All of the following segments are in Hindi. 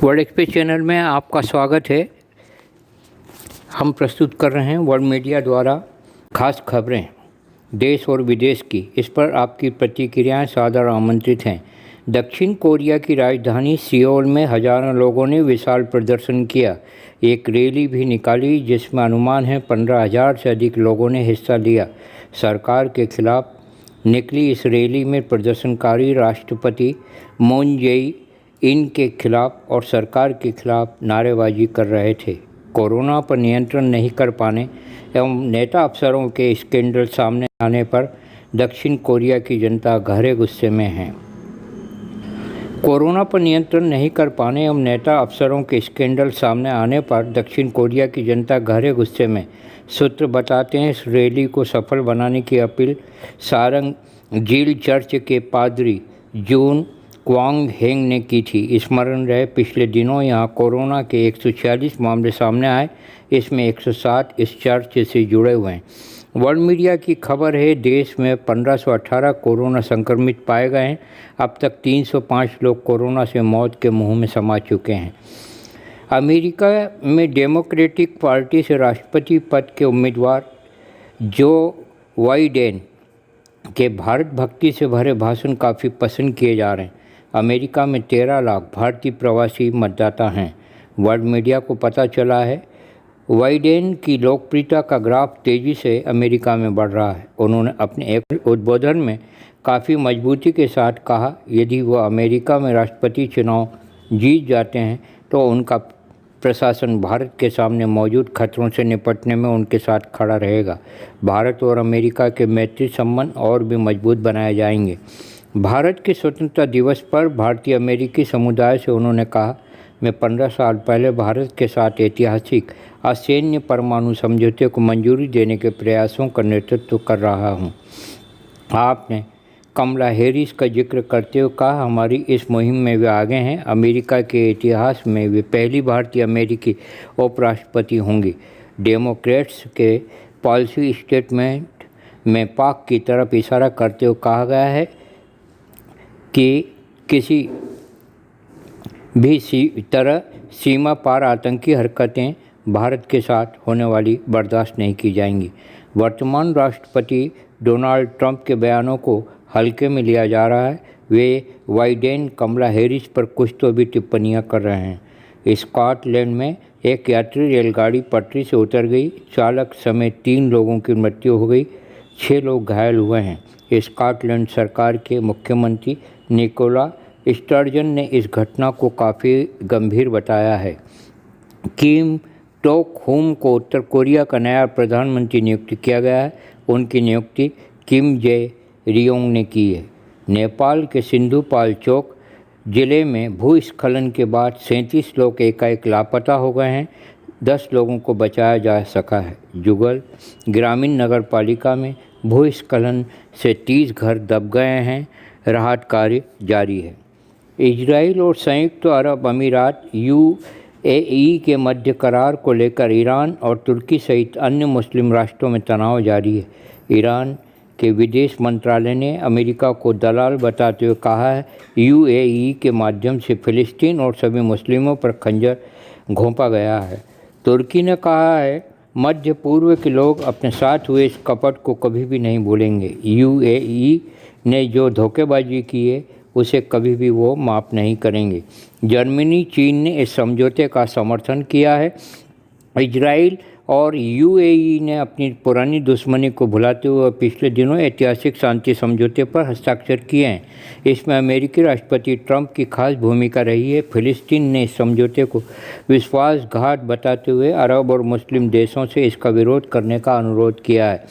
वर्ल्ड एक्सप्रेस चैनल में आपका स्वागत है। हम प्रस्तुत कर रहे हैं वर्ल्ड मीडिया द्वारा खास खबरें देश और विदेश की। इस पर आपकी प्रतिक्रियाएं सादर आमंत्रित हैं। दक्षिण कोरिया की राजधानी सियोल में हज़ारों लोगों ने विशाल प्रदर्शन किया। एक रैली भी निकाली जिसमें अनुमान है 15,000 से अधिक लोगों ने हिस्सा लिया। सरकार के खिलाफ निकली इस रैली में प्रदर्शनकारी राष्ट्रपति मून जेई-इन के खिलाफ और सरकार के खिलाफ नारेबाजी कर रहे थे। कोरोना पर नियंत्रण नहीं कर पाने एवं नेता अफसरों के स्कैंडल सामने आने पर दक्षिण कोरिया की जनता गहरे गुस्से में है। कोरोना पर नियंत्रण नहीं कर पाने एवं नेता अफसरों के स्कैंडल सामने आने पर दक्षिण कोरिया की जनता गहरे गुस्से में। सूत्र बताते हैं इस रैली को सफल बनाने की अपील सारंग झील चर्च के पादरी जून क्वांग हेंग ने की थी। स्मरण रहे पिछले दिनों यहां कोरोना के 146 मामले सामने आए। इसमें 107 इस चर्च से जुड़े हुए हैं। वर्ल्ड मीडिया की खबर है देश में 1518 कोरोना संक्रमित पाए गए हैं। अब तक 305 लोग कोरोना से मौत के मुंह में समा चुके हैं। अमेरिका में डेमोक्रेटिक पार्टी से राष्ट्रपति पद के उम्मीदवार जो बाइडेन के भारत भक्ति से भरे भाषण काफ़ी पसंद किए जा रहे हैं। अमेरिका में 13 लाख भारतीय प्रवासी मतदाता हैं। वर्ल्ड मीडिया को पता चला है बाइडेन की लोकप्रियता का ग्राफ तेज़ी से अमेरिका में बढ़ रहा है। उन्होंने अपने एक उद्बोधन में काफ़ी मजबूती के साथ कहा यदि वह अमेरिका में राष्ट्रपति चुनाव जीत जाते हैं तो उनका प्रशासन भारत के सामने मौजूद खतरों से निपटने में उनके साथ खड़ा रहेगा। भारत और अमेरिका के मैत्री संबंध और भी मजबूत बनाए जाएंगे। भारत के स्वतंत्रता दिवस पर भारतीय अमेरिकी समुदाय से उन्होंने कहा मैं 15 साल पहले भारत के साथ ऐतिहासिक असैन्य परमाणु समझौते को मंजूरी देने के प्रयासों का नेतृत्व कर रहा हूं। आपने कमला हैरिस का जिक्र करते हुए कहा हमारी इस मुहिम में वे आगे हैं। अमेरिका के इतिहास में वे पहली भारतीय अमेरिकी उपराष्ट्रपति होंगी। डेमोक्रेट्स के पॉलिसी स्टेटमेंट में पाक की तरफ इशारा करते हुए कहा गया है कि किसी भी तरह सीमा पार आतंकी हरकतें भारत के साथ होने वाली बर्दाश्त नहीं की जाएंगी। वर्तमान राष्ट्रपति डोनाल्ड ट्रंप के बयानों को हल्के में लिया जा रहा है। वे बाइडेन कमला हैरिस पर कुछ तो भी टिप्पणियां कर रहे हैं। स्कॉटलैंड में एक यात्री रेलगाड़ी पटरी से उतर गई। चालक समेत 3 लोगों की मृत्यु हो गई, 6 लोग घायल हुए हैं। स्कॉटलैंड सरकार के मुख्यमंत्री निकोला स्टर्जन ने इस घटना को काफ़ी गंभीर बताया है। किम टोक हुम को उत्तर कोरिया का नया प्रधानमंत्री नियुक्त किया गया है। उनकी नियुक्ति किम जे रियोंग ने की है। नेपाल के सिंधुपाल्चोक जिले में भूस्खलन के बाद 37 लोग एकाएक लापता हो गए हैं। 10 लोगों को बचाया जा सका है। जुगल ग्रामीण नगर पालिका में भूस्खलन से 30 घर दब गए हैं। राहत कार्य जारी है। इजराइल और संयुक्त अरब अमीरात यूएई के मध्य करार को लेकर ईरान और तुर्की सहित अन्य मुस्लिम राष्ट्रों में तनाव जारी है। ईरान के विदेश मंत्रालय ने अमेरिका को दलाल बताते हुए कहा है यूएई के माध्यम से फ़िलिस्तीन और सभी मुस्लिमों पर खंजर घोंपा गया है। तुर्की ने कहा है मध्य पूर्व के लोग अपने साथ हुए इस कपट को कभी भी नहीं भूलेंगे। यूएई ने जो धोखेबाजी की है उसे कभी भी वो माफ़ नहीं करेंगे। जर्मनी चीन ने इस समझौते का समर्थन किया है। इजराइल और यूएई ने अपनी पुरानी दुश्मनी को भुलाते हुए पिछले दिनों ऐतिहासिक शांति समझौते पर हस्ताक्षर किए हैं। इसमें अमेरिकी राष्ट्रपति ट्रंप की खास भूमिका रही है। फिलिस्तीन ने इस समझौते को विश्वासघात बताते हुए अरब और मुस्लिम देशों से इसका विरोध करने का अनुरोध किया है।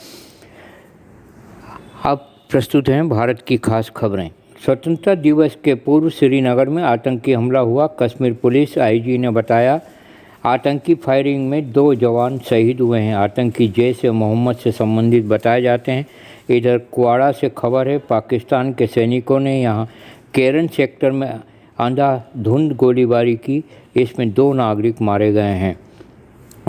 अब प्रस्तुत हैं भारत की खास खबरें। स्वतंत्रता दिवस के पूर्व श्रीनगर में आतंकी हमला हुआ। कश्मीर पुलिस आईजी ने बताया आतंकी फायरिंग में 2 जवान शहीद हुए हैं। आतंकी जैश ए मोहम्मद से संबंधित बताए जाते हैं। इधर कुआड़ा से खबर है पाकिस्तान के सैनिकों ने यहां केरन सेक्टर में अंधाधुंध गोलीबारी की। इसमें 2 नागरिक मारे गए हैं।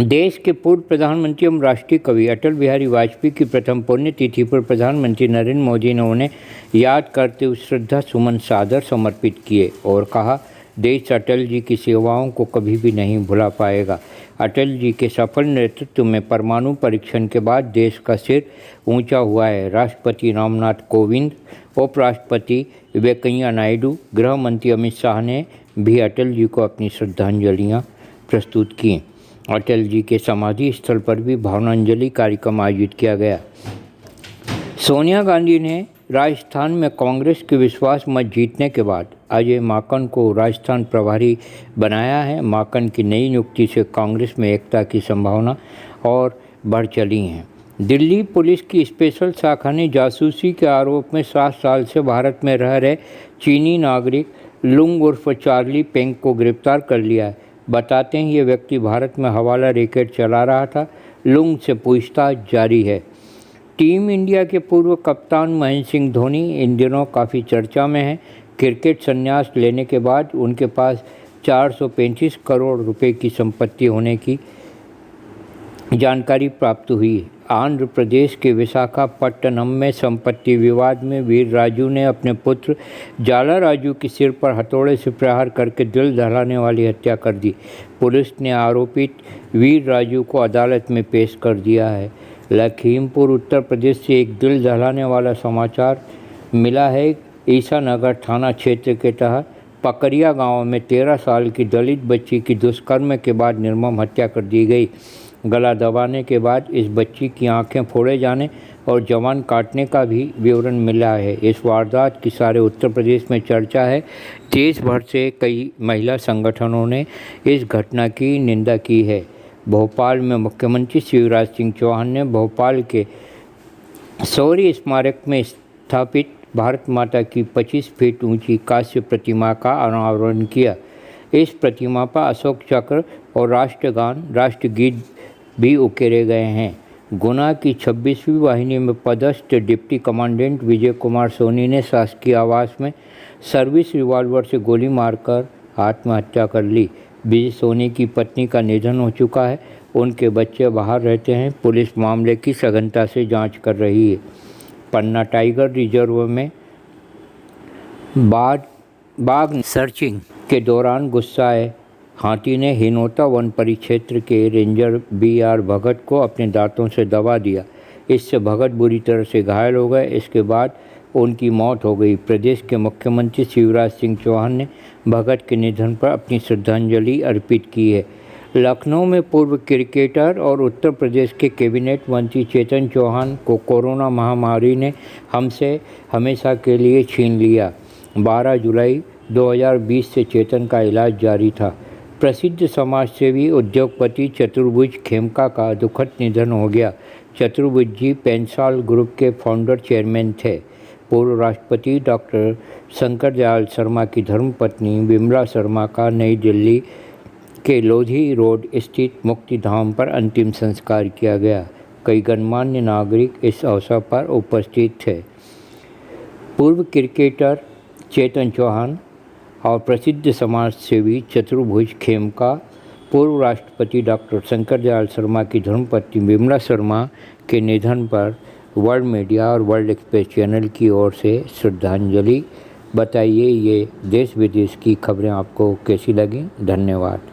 देश के पूर्व प्रधानमंत्री एवं राष्ट्रीय कवि अटल बिहारी वाजपेयी की प्रथम पुण्यतिथि पर प्रधानमंत्री नरेंद्र मोदी ने उन्हें याद करते हुए श्रद्धा सुमन सादर समर्पित किए और कहा देश अटल जी की सेवाओं को कभी भी नहीं भुला पाएगा। अटल जी के सफल नेतृत्व में परमाणु परीक्षण के बाद देश का सिर ऊंचा हुआ है। राष्ट्रपति रामनाथ कोविंद, उपराष्ट्रपति वेंकैया नायडू, गृह मंत्री अमित शाह ने भी अटल जी को अपनी श्रद्धांजलियां प्रस्तुत की। अटल जी के समाधि स्थल पर भी भावनांजलि कार्यक्रम आयोजित किया गया। सोनिया गांधी ने राजस्थान में कांग्रेस के विश्वास मत जीतने के बाद अजय माकन को राजस्थान प्रभारी बनाया है। माकन की नई नियुक्ति से कांग्रेस में एकता की संभावना और बढ़ चली है। दिल्ली पुलिस की स्पेशल शाखा ने जासूसी के आरोप में 7 साल से भारत में रह रहे चीनी नागरिक लुंग उर्फ चार्ली पेंग को गिरफ्तार कर लिया है। बताते हैं ये व्यक्ति भारत में हवाला रैकेट चला रहा था। लुंग से पूछताछ जारी है। टीम इंडिया के पूर्व कप्तान महेंद्र सिंह धोनी इन दिनों काफ़ी चर्चा में हैं। क्रिकेट संन्यास लेने के बाद उनके पास 435 करोड़ रुपए की संपत्ति होने की जानकारी प्राप्त हुई। आंध्र प्रदेश के विशाखापट्टनम में संपत्ति विवाद में वीर राजू ने अपने पुत्र जाला राजू के सिर पर हथौड़े से प्रहार करके दिल दहलाने वाली हत्या कर दी। पुलिस ने आरोपित वीर राजू को अदालत में पेश कर दिया है। लखीमपुर उत्तर प्रदेश से एक दिल दहलाने वाला समाचार मिला है। ईसानगर थाना क्षेत्र के तहत पकरिया गांव में 13 साल की दलित बच्ची की दुष्कर्म के बाद निर्मम हत्या कर दी गई। गला दबाने के बाद इस बच्ची की आंखें फोड़े जाने और जवान काटने का भी विवरण मिला है। इस वारदात की सारे उत्तर प्रदेश में चर्चा है। देश भर से कई महिला संगठनों ने इस घटना की निंदा की है। भोपाल में मुख्यमंत्री शिवराज सिंह चौहान ने भोपाल के शौर्य स्मारक में स्थापित भारत माता की 25 फीट ऊंची कांस्य प्रतिमा का अनावरण किया। इस प्रतिमा पर अशोक चक्र और राष्ट्रगान राष्ट्रगीत भी उकेरे गए हैं। गुना की 26वीं वाहिनी में पदस्थ डिप्टी कमांडेंट विजय कुमार सोनी ने शासकीय आवास में सर्विस रिवॉल्वर से गोली मारकर आत्महत्या कर ली। विजय सोनी की पत्नी का निधन हो चुका है। उनके बच्चे बाहर रहते हैं। पुलिस मामले की सघनता से जांच कर रही है। पन्ना टाइगर रिजर्व में बाघ सर्चिंग के दौरान गुस्साए हाथी ने हिनोता वन परिक्षेत्र के रेंजर BR भगत को अपने दांतों से दबा दिया। इससे भगत बुरी तरह से घायल हो गए। इसके बाद उनकी मौत हो गई। प्रदेश के मुख्यमंत्री शिवराज सिंह चौहान ने भगत के निधन पर अपनी श्रद्धांजलि अर्पित की है। लखनऊ में पूर्व क्रिकेटर और उत्तर प्रदेश के कैबिनेट मंत्री चेतन चौहान को कोरोना महामारी ने हमसे हमेशा के लिए छीन लिया। 12 जुलाई 2020 से चेतन का इलाज जारी था। प्रसिद्ध समाजसेवी उद्योगपति चतुर्भुज खेमका का दुखद निधन हो गया। चतुर्भुज जी पेंसाल ग्रुप के फाउंडर चेयरमैन थे। पूर्व राष्ट्रपति डॉक्टर शंकर दयाल शर्मा की धर्मपत्नी विमला शर्मा का नई दिल्ली के लोधी रोड स्थित मुक्तिधाम पर अंतिम संस्कार किया गया। कई गणमान्य नागरिक इस अवसर पर उपस्थित थे। पूर्व क्रिकेटर चेतन चौहान और प्रसिद्ध समाज सेवी चतुर्भुज खेमका, पूर्व राष्ट्रपति डॉक्टर शंकर दयाल शर्मा की धर्मपत्नी विमला शर्मा के निधन पर वर्ल्ड मीडिया और वर्ल्ड एक्सप्रेस चैनल की ओर से श्रद्धांजलि। बताइए ये देश विदेश की खबरें आपको कैसी लगी। धन्यवाद।